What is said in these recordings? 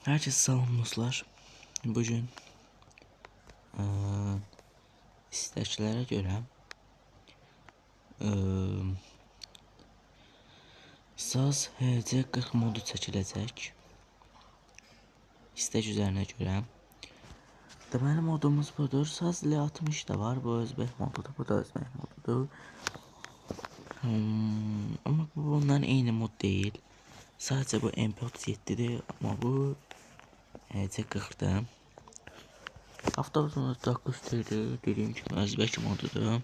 Herkese salam dostlar. Bugün isteklərə görə Saz HC40 modu çəkiləcək. İstek üzərinə görə. Deməli modumuz budur. Saz L60 da var. Bu özbək modudur. Bu da özbək modudur. Amma bu bundan eyni mod deyil. Sadəcə bu MP37'dir. Amma bu HC40'dır. Avtobusumuz 9'tür. Dediğim gibi özbək modudur.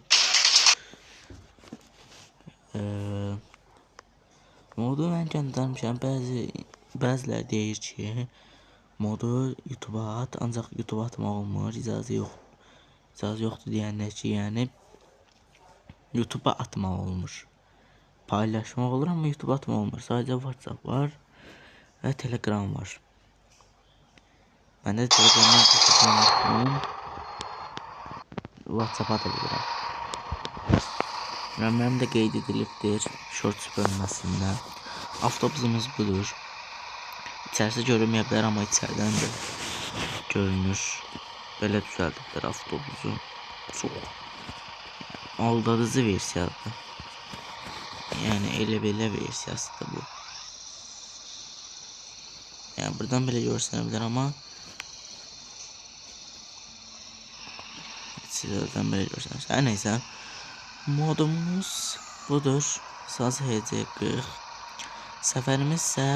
Modu mən göndərmişəm. Bəziləri deyir ki, modu YouTube'a at, ancaq YouTube'a atmaq olmur. İcazə yoxdur deyənlər ki, yəni YouTube'a atmaq olmur. Paylaşmaq olur, amma YouTube'a atmaq olmur. Sadəcə WhatsApp var və Telegram var. Mən də Telegramdan WhatsApp'a da bilirəm. Mənim də qeyd edilibdir Shorts bölməsində. Avtobusumuz budur. İçərisi görünməyə bilər, amma içərdən də görünür. Belə düzəldiblər avtobusu. Çox aldadıcı versiyadır. Yəni elə-belə versiyasıdır bu. Yəni buradan belə görsənə bilər, amma içərdən belə görsənə. Hər neysə. Modumuz budur. Saz HC40. Səfərimiz isə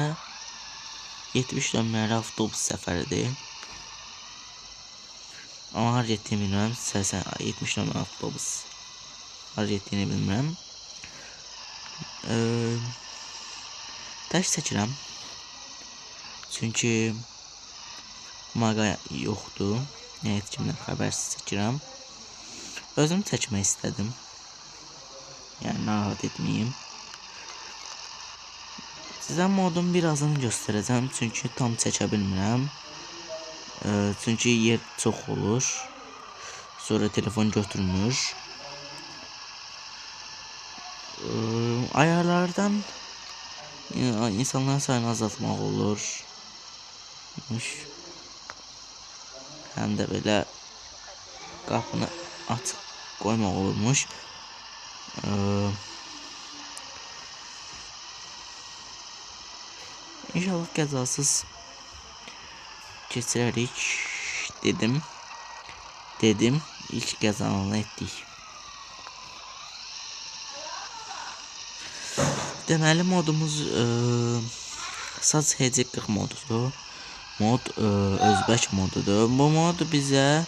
70 nömrəli avtobus səfəridir. Amma har getdiyini bilmirəm. 70 nömrəli avtobus. Har getdiyini bilmirəm. Tək çəkirəm. Çünki maqa yoxdur. Heç kimdən xəbərsiz çəkirəm. Özüm çəkmək istədim. Yəni narahat etməyim. Sizə modun birazını göstərəcəm. Çünki tam çəkə bilmirəm. Çünki yer çox olur. Sonra telefon götürmür. Ayarlardan insanların sayını azaltmaq olur. Həm də belə qapını açıq qoymaq olurmuş. İnşallah qəzasız keçirərik. Dedim. İlk qəzanı etdik. Deməli modumuz Saz HC40 modudur. Mod özbək modudur. Bu mod bizə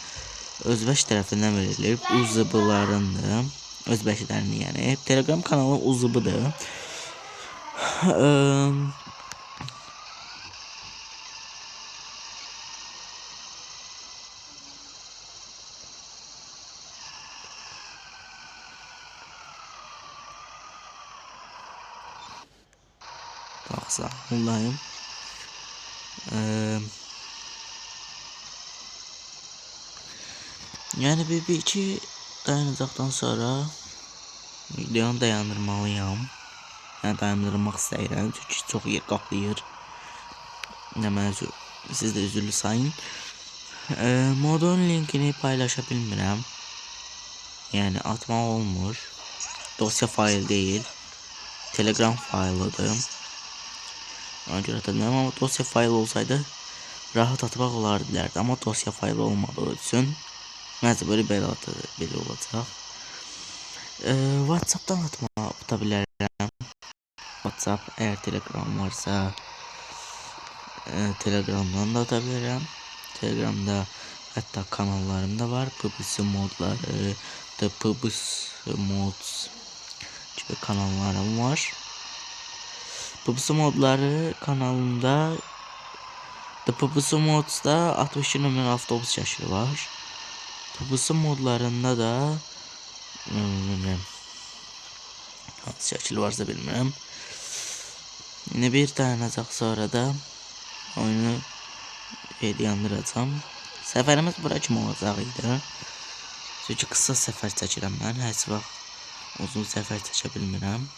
özbək tərəfindən verilib. Uzublarındır. Özbəklərini yəni. Telegram kanalı Uzubudur. Baxsa, Allah'ım. Yəni bir-iki dayanacaqdan sonra videonu dayandırmalıyam. Yəni dayandırmaq istəyirəm. Çünki çox yer qaplayır. Deməli, siz də üzürlü sayın. Modun linkini paylaşa bilmirəm. Yəni atmaq olmur. Dosya fayl deyil. Telegram faylıdır. Ona görə də bilmirəm, amma dosya fayl olsaydı rahat atmaq olar dilərdi. Amma dosya fayl olmadığı üçün məcburi belə olacaq. WhatsApp'dan ata bilərəm. WhatsApp, əgər Telegram varsa Telegramdan da ata bilərəm. Telegramda hətta kanallarım da var. PBS modları, PBS mods gibi kanallarım var. PBS modları kanalında PBS modsda 62 nömrəli avtobus şəkli var. PBS modlarında da hansı şəkil varsa bilmirəm. Yine bir dayanacaq sonra da oyunu yandıracağım. Səfərimiz bura kimi olacaq idi. Çünki qısa səfər çəkirəm mən. Heç vaxt uzun səfər çəkə bilmirəm.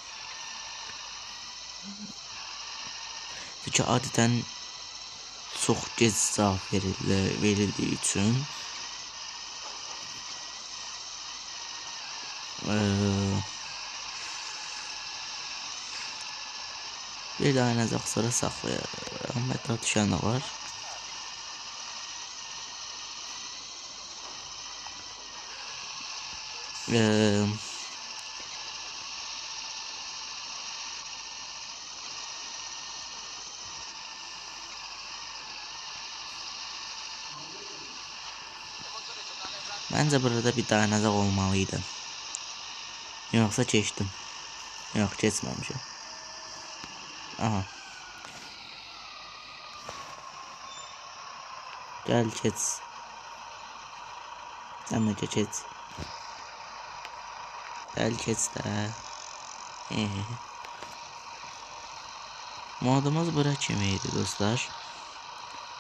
Çünki adətən çox gec cavab verildiyi üçün bir daha ancaq sonra saxlayarım. Hətta düşən də var. Məncə burada bir dayanacaq olmalıydı. Yoxsa keçdim. Yox, keçməmişəm. Aha. Gəl keç. Sən də keç. Gəl keç də. Modumuz bura kimi idi dostlar.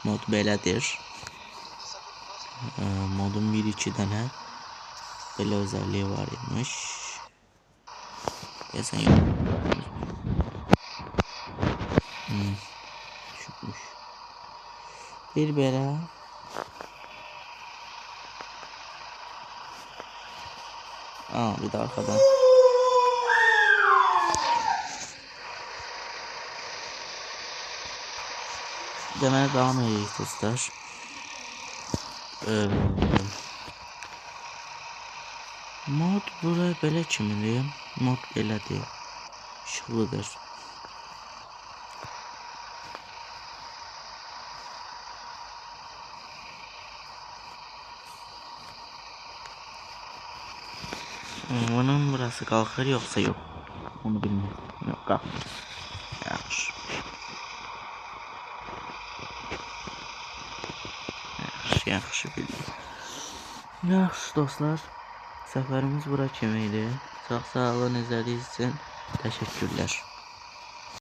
Mod belədir. Modun 1-2 dənə belə özelliği var imiş. Deyəsən yox. Düşmüş. Bir belə. Bir de arkadan. Deməli devam edirik dostlar. Mod bura belə kimidir. Mod belədir. İşıqlıdır. Bunun burası qalxır yoxsa yox? Onu bilmirəm. Yox, qalxır. Yaxşı. Yaxşı bildim. Yaxşı dostlar. Səfərimiz bura kimi idi. Çox sağ olun izlədiyiniz üçün. Təşəkkürlər.